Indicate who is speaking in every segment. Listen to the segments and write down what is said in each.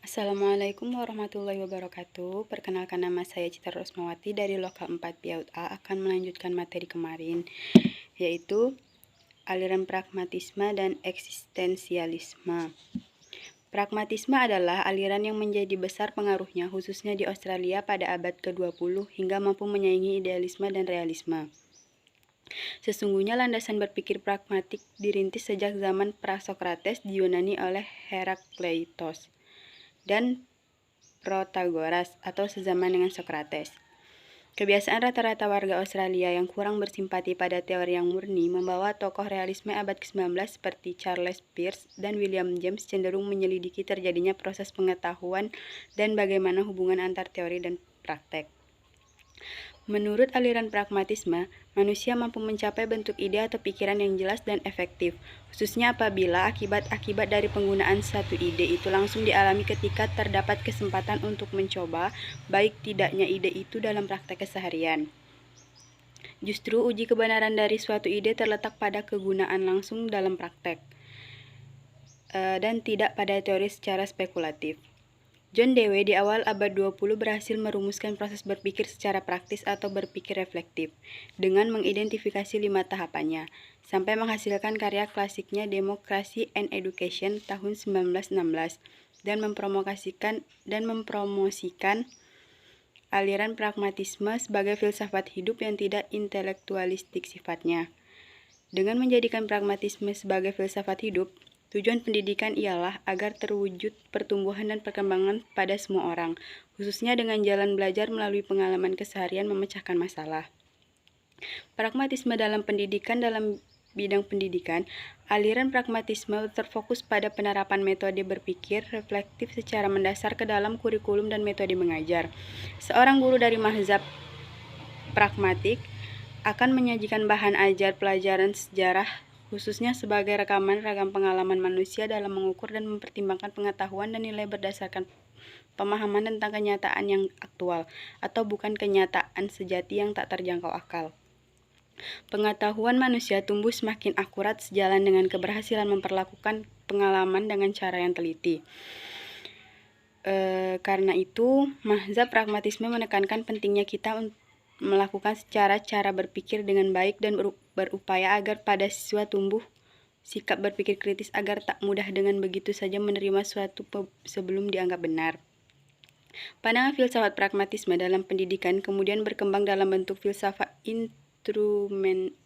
Speaker 1: Assalamualaikum warahmatullahi wabarakatuh. Perkenalkan, nama saya Citra Rosmawati dari Lokal 4 PAUD A akan melanjutkan materi kemarin, yaitu aliran pragmatisme dan eksistensialisme. Pragmatisme adalah aliran yang menjadi besar pengaruhnya khususnya di Australia pada abad ke-20 hingga mampu menyaingi idealisme dan realisme. Sesungguhnya landasan berpikir pragmatik dirintis sejak zaman Prasokrates di Yunani oleh Herakleitos dan Protagoras atau sezaman dengan Sokrates. Kebiasaan rata-rata warga Australia yang kurang bersimpati pada teori yang murni membawa tokoh realisme abad ke-19 seperti Charles Peirce dan William James cenderung menyelidiki terjadinya proses pengetahuan dan bagaimana hubungan antar teori dan praktek. Menurut aliran pragmatisme, manusia mampu mencapai bentuk ide atau pikiran yang jelas dan efektif, khususnya apabila akibat-akibat dari penggunaan satu ide itu langsung dialami ketika terdapat kesempatan untuk mencoba baik tidaknya ide itu dalam praktek keseharian. Justru uji kebenaran dari suatu ide terletak pada kegunaan langsung dalam praktek, dan tidak pada teori secara spekulatif. John Dewey di awal abad 20 berhasil merumuskan proses berpikir secara praktis atau berpikir reflektif dengan mengidentifikasi 5 tahapannya, sampai menghasilkan karya klasiknya Democracy and Education tahun 1916 dan mempromosikan aliran pragmatisme sebagai filsafat hidup yang tidak intelektualistik sifatnya. Dengan menjadikan pragmatisme sebagai filsafat hidup, tujuan pendidikan ialah agar terwujud pertumbuhan dan perkembangan pada semua orang, khususnya dengan jalan belajar melalui pengalaman keseharian memecahkan masalah. Pragmatisme dalam pendidikan. Dalam bidang pendidikan, aliran pragmatisme terfokus pada penerapan metode berpikir reflektif secara mendasar ke dalam kurikulum dan metode mengajar. Seorang guru dari mazhab pragmatik akan menyajikan bahan ajar pelajaran sejarah khususnya sebagai rekaman ragam pengalaman manusia dalam mengukur dan mempertimbangkan pengetahuan dan nilai berdasarkan pemahaman tentang kenyataan yang aktual, atau bukan kenyataan sejati yang tak terjangkau akal. Pengetahuan manusia tumbuh semakin akurat sejalan dengan keberhasilan memperlakukan pengalaman dengan cara yang teliti. Karena itu, mazhab pragmatisme menekankan pentingnya kita untuk melakukan secara cara berpikir dengan baik dan berupaya agar pada siswa tumbuh sikap berpikir kritis agar tak mudah dengan begitu saja menerima suatu sebelum dianggap benar. Pandangan filsafat pragmatisme dalam pendidikan kemudian berkembang dalam bentuk filsafat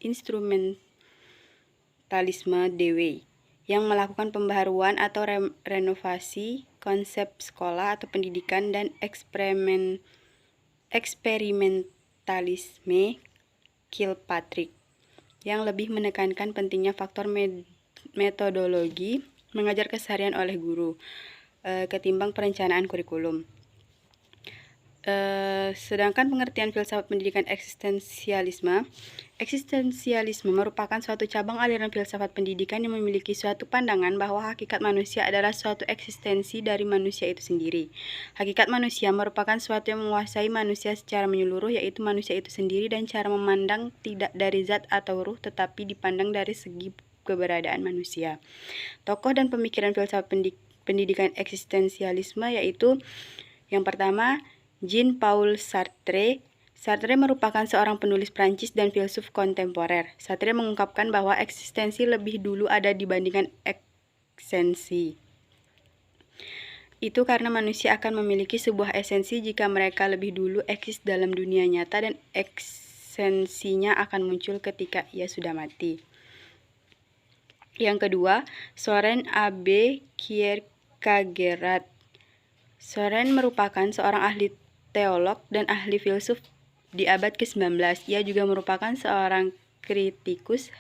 Speaker 1: instrumentalisme Dewey yang melakukan pembaharuan atau renovasi konsep sekolah atau pendidikan dan eksperimentalisme Kilpatrick yang lebih menekankan pentingnya faktor metodologi mengajar keseharian oleh guru ketimbang perencanaan kurikulum. Sedangkan pengertian filsafat pendidikan eksistensialisme merupakan suatu cabang aliran filsafat pendidikan yang memiliki suatu pandangan bahwa hakikat manusia adalah suatu eksistensi dari manusia itu sendiri. Hakikat manusia merupakan suatu yang menguasai manusia secara menyeluruh, yaitu manusia itu sendiri, dan cara memandang tidak dari zat atau ruh tetapi dipandang dari segi keberadaan manusia. Tokoh dan pemikiran filsafat pendidikan eksistensialisme yaitu yang pertama, Jean-Paul Sartre. Sartre merupakan seorang penulis Prancis dan filsuf kontemporer. Sartre mengungkapkan bahwa eksistensi lebih dulu ada dibandingkan eksensi. Itu karena manusia akan memiliki sebuah esensi jika mereka lebih dulu eksis dalam dunia nyata, dan eksensinya akan muncul ketika ia sudah mati. Yang kedua, Søren A.B. Kierkegaard. Søren merupakan seorang ahli teolog dan ahli filsuf di abad ke-19. Ia juga merupakan seorang kritikus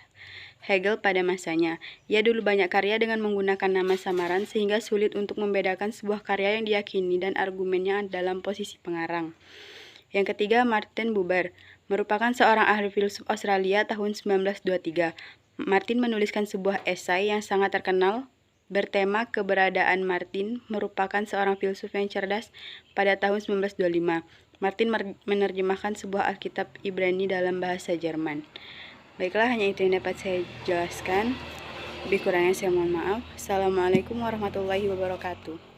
Speaker 1: Hegel pada masanya. Ia dulu banyak karya dengan menggunakan nama samaran sehingga sulit untuk membedakan sebuah karya yang diyakini dan argumennya dalam posisi pengarang. Yang ketiga, Martin Buber merupakan seorang ahli filsuf Australia tahun 1923. Martin menuliskan sebuah esai yang sangat terkenal bertema keberadaan. Martin merupakan seorang filsuf yang cerdas pada tahun 1925. Martin menerjemahkan sebuah Alkitab Ibrani dalam bahasa Jerman. Baiklah, hanya itu yang dapat saya jelaskan. Lebih kurangnya saya mohon maaf. Assalamualaikum warahmatullahi wabarakatuh.